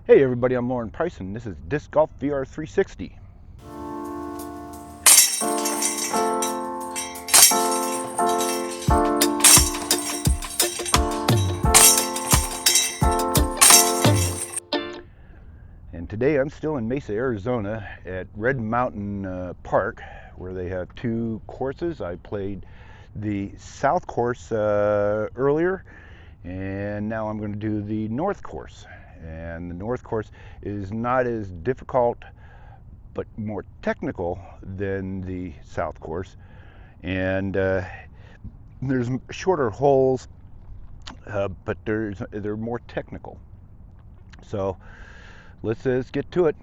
Hey everybody, I'm Lauren Price and this is Disc Golf VR 360. And today I'm still in Mesa, Arizona at Red Mountain Park, where they have two courses. I played the south course earlier, and now I'm going to do the north course. And the north course is not as difficult but more technical than the south course, and there's shorter holes, but they're more technical. So let's get to it.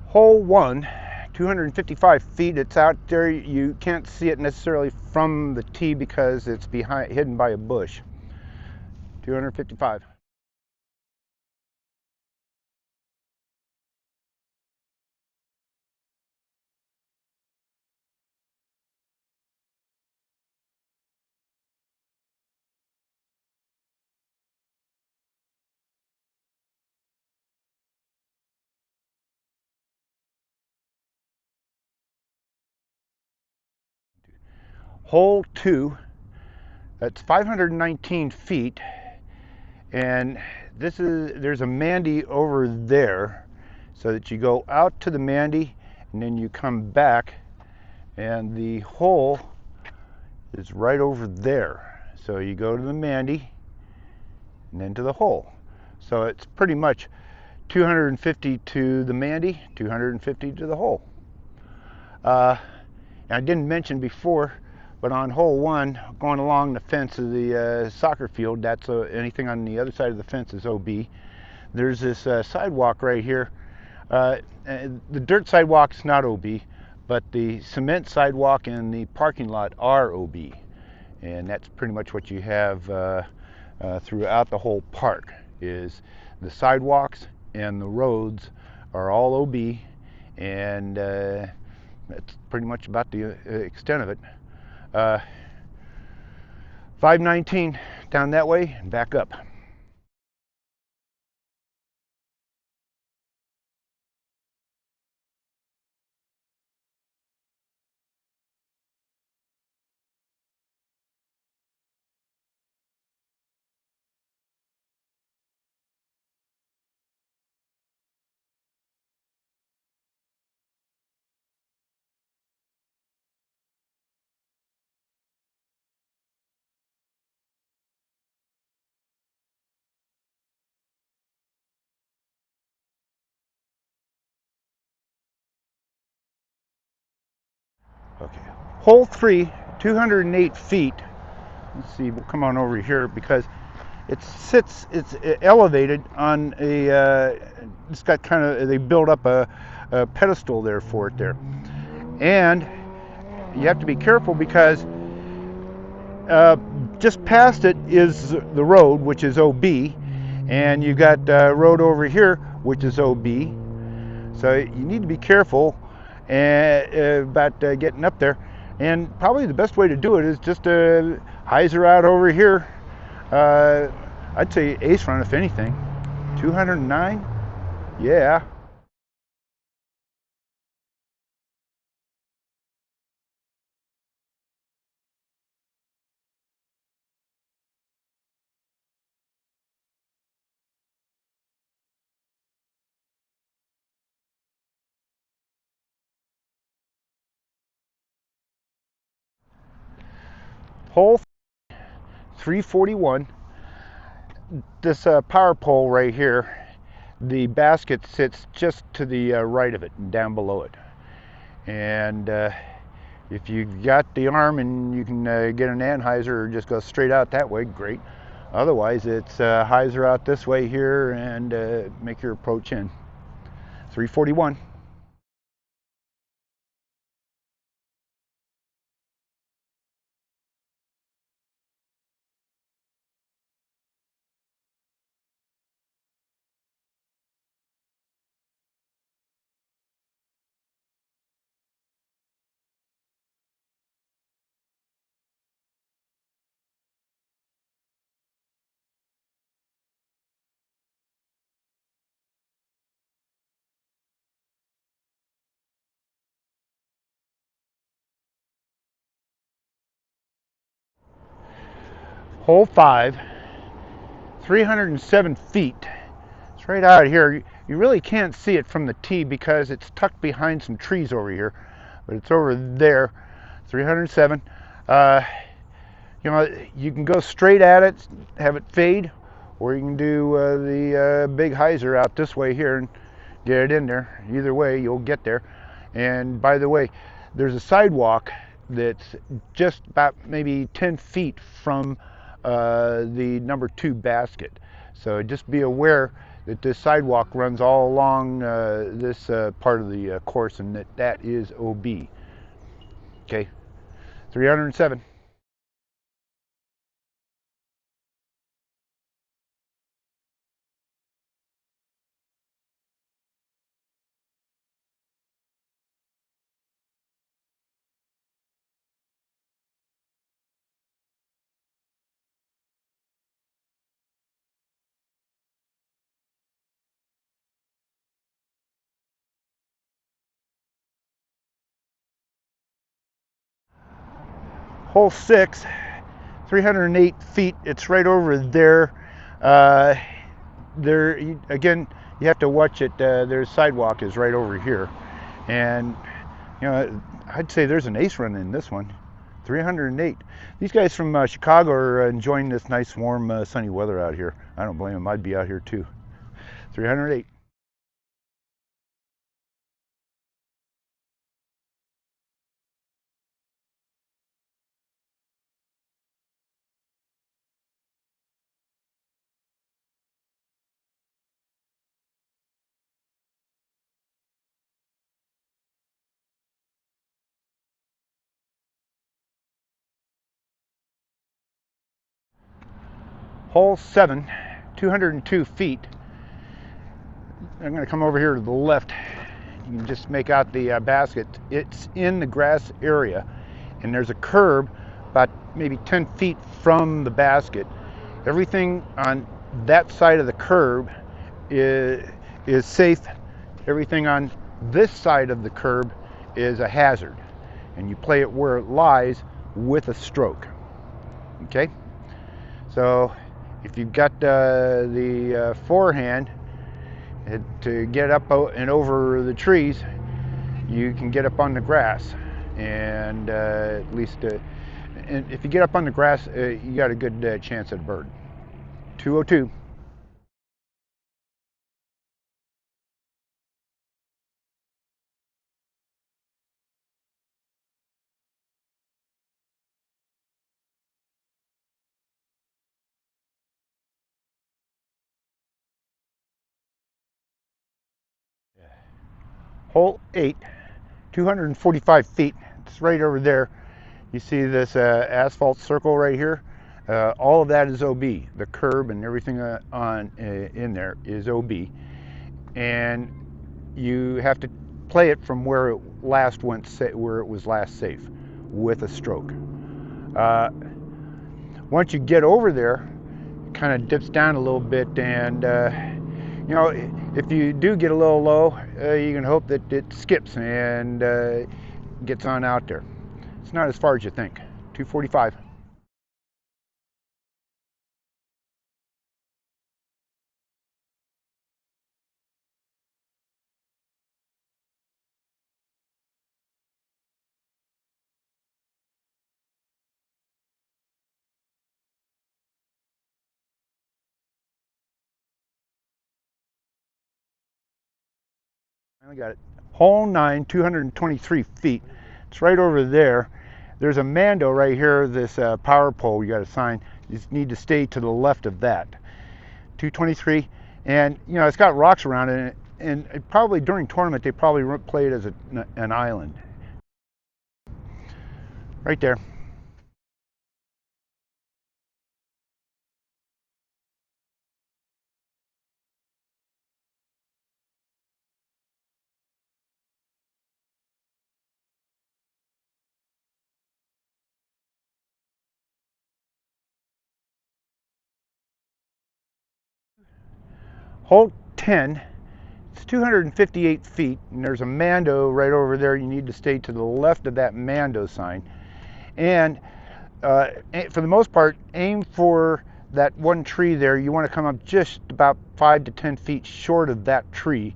Hole 1, 255 feet. It's out there. You can't see it necessarily from the tee because it's hidden by a bush. 255. Hole 2, that's 519 feet, and there's a Mandy over there, so that you go out to the Mandy and then you come back, and the hole is right over there. So you go to the Mandy and then to the hole. So it's pretty much 250 to the Mandy, 250 to the hole. I didn't mention before, but on hole 1, going along the fence of the soccer field, that's anything on the other side of the fence is OB. There's this sidewalk right here. The dirt sidewalk's not OB, but the cement sidewalk and the parking lot are OB. And that's pretty much what you have throughout the whole park, is the sidewalks and the roads are all OB, and that's pretty much about the extent of it. 519 down that way and back up. Okay. Hole 3, 208 feet. Let's see, we'll come on over here because it's elevated on it's got kind of, they build up a pedestal there for it there. And you have to be careful because just past it is the road, which is OB, and you got road over here, which is OB. So you need to be careful about getting up there. And probably the best way to do it is just to hyzer out over here. I'd say ace run if anything. 209? Yeah. Hole 341. This power pole right here, the basket sits just to the right of it and down below it. And if you've got the arm and you can get an anhyzer or just go straight out that way, great. Otherwise, it's hyzer out this way here and make your approach in. 341. Hole 5, 307 feet. It's right out here. You really can't see it from the tee because it's tucked behind some trees over here, but it's over there. 307. You know, you can go straight at it, have it fade, or you can do the big hyzer out this way here and get it in there. Either way, you'll get there. And by the way, there's a sidewalk that's just about maybe 10 feet from the number 2 basket. So just be aware that this sidewalk runs all along this part of the course, and that is OB. Okay, 307. Hole 6, 308 feet. It's right over there. There again, you have to watch it. Their sidewalk is right over here, and you know, I'd say there's an ace run in this one. 308. These guys from Chicago are enjoying this nice, warm, sunny weather out here. I don't blame them. I'd be out here too. 308. Hole 7, 202 feet. I'm going to come over here to the left. You can just make out the basket. It's in the grass area, and there's a curb about maybe 10 feet from the basket. Everything on that side of the curb is safe. Everything on this side of the curb is a hazard, and you play it where it lies with a stroke. Okay? So if you've got the forehand to get up and over the trees, you can get up on the grass, and at least and if you get up on the grass, you got a good chance at a bird. 202. Hole 8, 245 feet. It's right over there. You see this asphalt circle right here? All of that is OB. The curb and everything in there is OB. And you have to play it from where it last went, where it was last safe, with a stroke. Once you get over there, it kind of dips down a little bit, and you know, if you do get a little low, you can hope that it skips and gets on out there. It's not as far as you think. 245. Finally got it. Hole 9, 223 feet. It's right over there. There's a mando right here, this power pole you got to sign. You just need to stay to the left of that. 223, and you know, it's got rocks around it, and probably during tournament they probably play it as an island. Right there. Hole 10, it's 258 feet, and there's a mando right over there. You need to stay to the left of that mando sign. And For the most part, aim for that one tree there. You want to come up just about 5 to 10 feet short of that tree.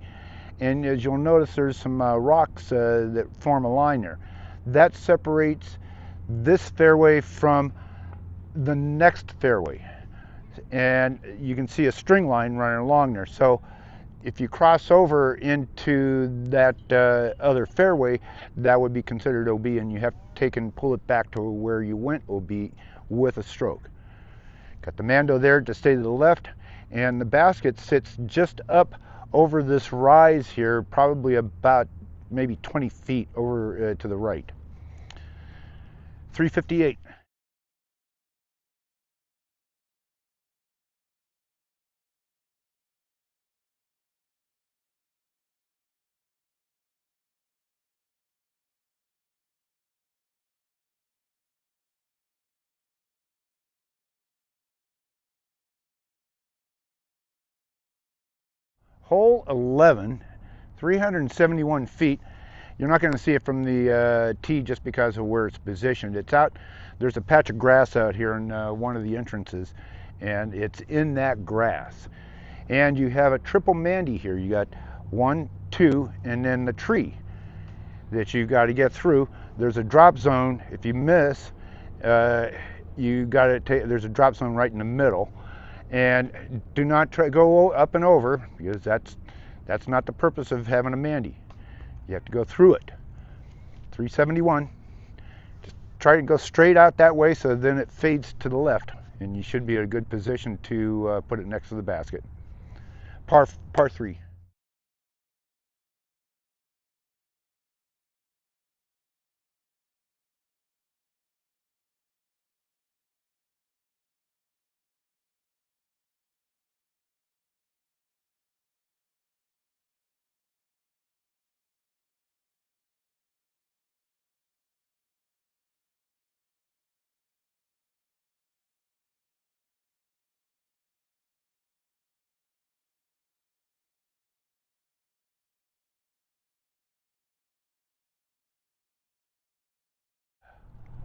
And as you'll notice, there's some rocks that form a line there. That separates this fairway from the next fairway. And you can see a string line running along there. So if you cross over into that other fairway, that would be considered OB, and you have to take and pull it back to where you went OB with a stroke. Got the Mando there to stay to the left, and the basket sits just up over this rise here, probably about maybe 20 feet over to the right. 358. Hole 11, 371 feet. You're not going to see it from the tee just because of where it's positioned. It's out, there's a patch of grass out here in one of the entrances, and it's in that grass. And you have a triple Mandy here. You got 1, 2, and then the tree that you got to get through. There's a drop zone. If you miss, you got to take, there's a drop zone right in the middle. And do not try go up and over, because that's not the purpose of having a Mandy. You have to go through it. 371. Just try to go straight out that way, so then it fades to the left, and you should be in a good position to put it next to the basket. Par 3.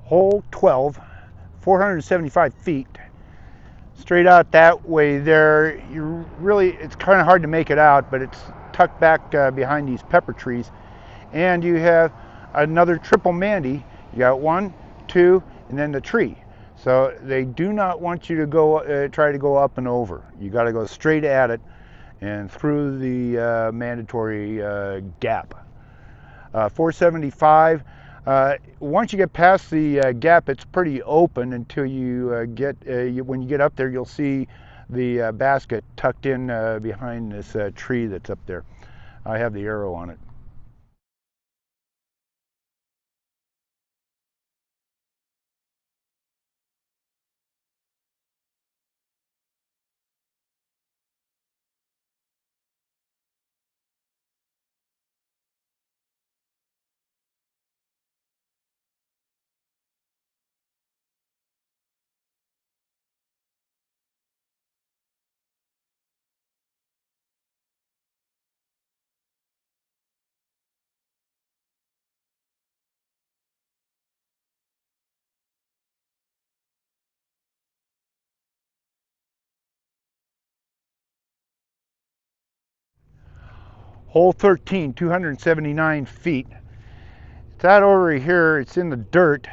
Hole 12, 475 feet. Straight out that way there, you really, it's kind of hard to make it out, but it's tucked back behind these pepper trees. And you have another triple Mandy. You got 1, 2, and then the tree. So they do not want you to go try to go up and over. You got to go straight at it and through the mandatory gap. 475. Once you get past the gap, it's pretty open until you when you get up there, you'll see the basket tucked in behind this tree that's up there. I have the arrow on it. Hole 13, 279 feet. It's out over here, it's in the dirt.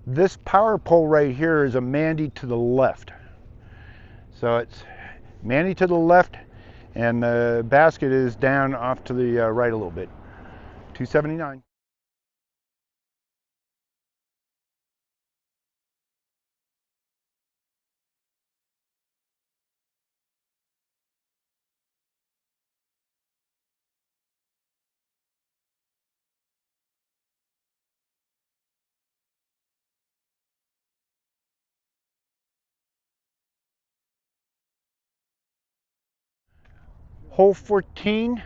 This power pole right here is a Mandy to the left. So it's Mandy to the left, and the basket is down off to the right a little bit. 279. Hole 14,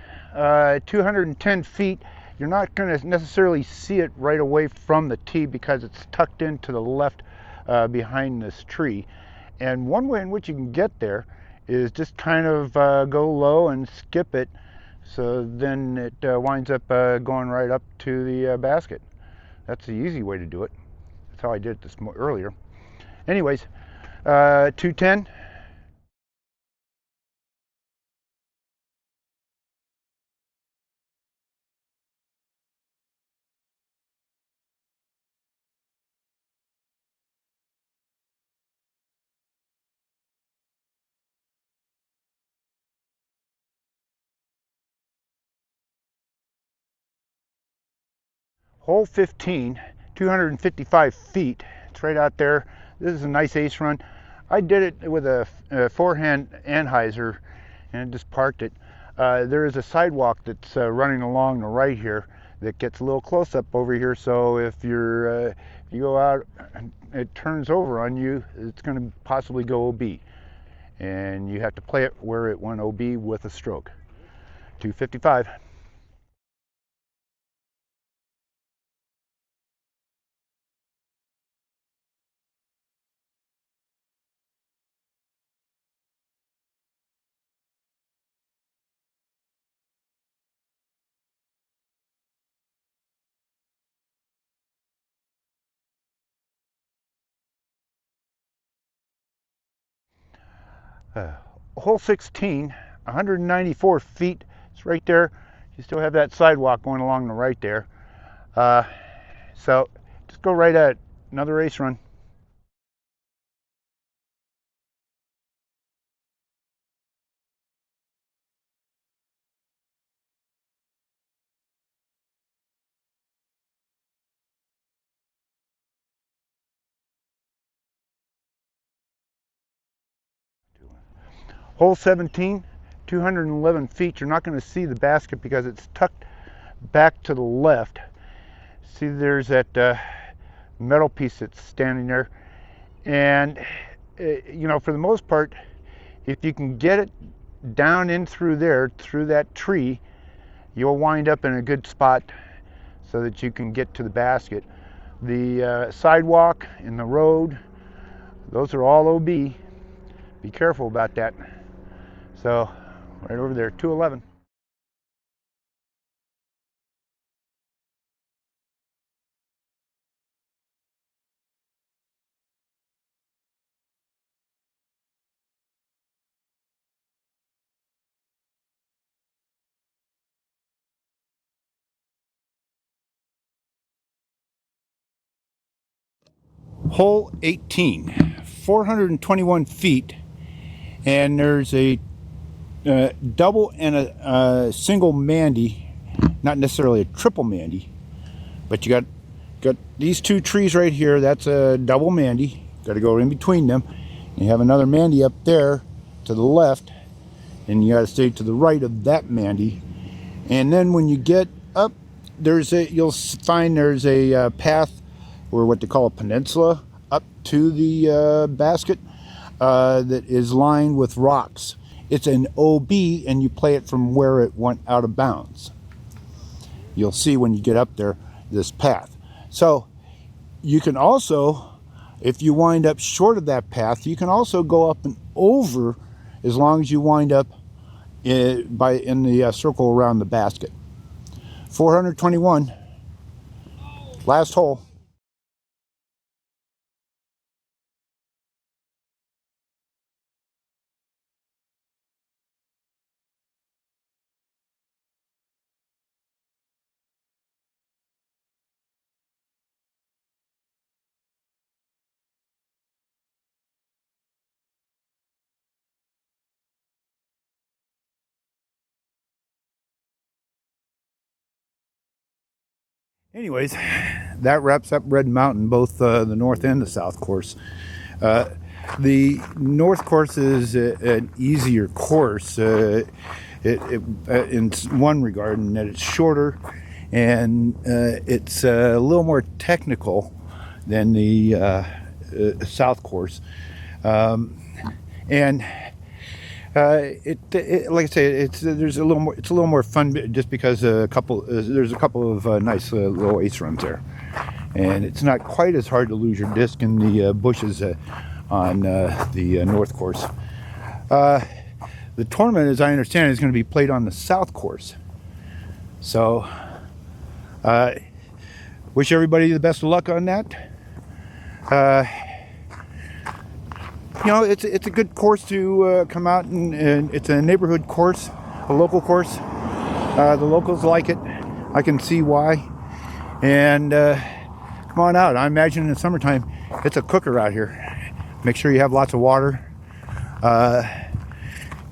210 feet. You're not going to necessarily see it right away from the tee because it's tucked into the left behind this tree. And one way in which you can get there is just kind of go low and skip it, so then it winds up going right up to the basket. That's the easy way to do it. That's how I did it earlier. Anyways, 210. Hole 15, 255 feet. It's right out there. This is a nice ace run. I did it with a forehand Anheuser and just parked it. There is a sidewalk that's running along the right here that gets a little close up over here. So if you go out and it turns over on you, it's going to possibly go OB. And you have to play it where it went OB with a stroke. 255. Hole 16, 194 feet. It's right there. You still have that sidewalk going along the right there. So just go right at it. Another ace run. Hole 17, 211 feet. You're not going to see the basket because it's tucked back to the left. See, there's that metal piece that's standing there. And, you know, for the most part, if you can get it down in through there, through that tree, you'll wind up in a good spot so that you can get to the basket. The sidewalk and the road, those are all OB. Be careful about that. So, right over there, 211. Hole 18, 421 feet, and there's a double and a single Mandy, not necessarily a triple Mandy, but you got these two trees right here. That's a double Mandy. Got to go in between them. You have another Mandy up there to the left, and you got to stay to the right of that Mandy. And then when you get up, you'll find there's a path, or what they call a peninsula, up to the basket that is lined with rocks. It's an OB, and you play it from where it went out of bounds. You'll see when you get up there this path. So you can also, if you wind up short of that path, you can also go up and over as long as you wind up in the circle around the basket. 421, last hole. Anyways, that wraps up Red Mountain, both the north and the south course. The north course is an easier course in one regard, in that it's shorter and it's a little more technical than the south course. And like I say, it's a little more fun just because there's a couple of nice little ace runs there, and it's not quite as hard to lose your disc in the bushes on the north course. The tournament, as I understand it, is going to be played on the south course. So, wish everybody the best of luck on that. you know, it's a good course to come out, and it's a neighborhood course, a local course. The locals like it. I can see why. And come on out. I imagine in the summertime it's a cooker out here. Make sure you have lots of water.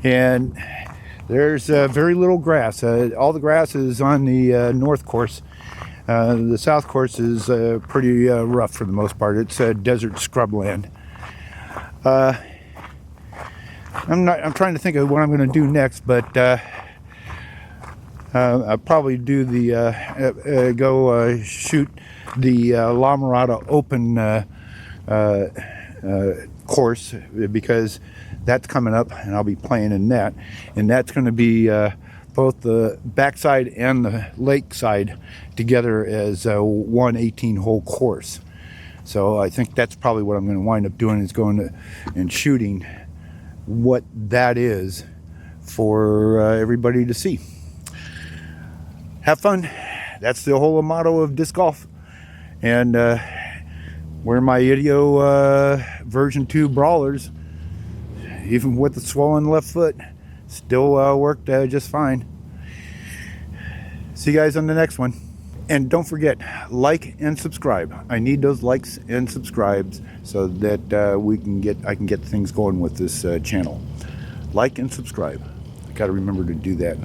And there's very little grass. All the grass is on the north course. The south course is pretty rough for the most part. It's desert scrubland. I'm trying to think of what I'm going to do next, but I'll probably do the go shoot the La Mirada Open course, because that's coming up, and I'll be playing in that, and that's going to be both the backside and the lake side together as one 18-hole course. So I think that's probably what I'm going to wind up doing, is going to and shooting what that is for everybody to see. Have fun. That's the whole motto of disc golf. And wear my Ideo version 2 brawlers, even with the swollen left foot, still worked just fine. See you guys on the next one. And don't forget, like and subscribe. I need those likes and subscribes so that I can get things going with this channel. Like and subscribe. I got to remember to do that.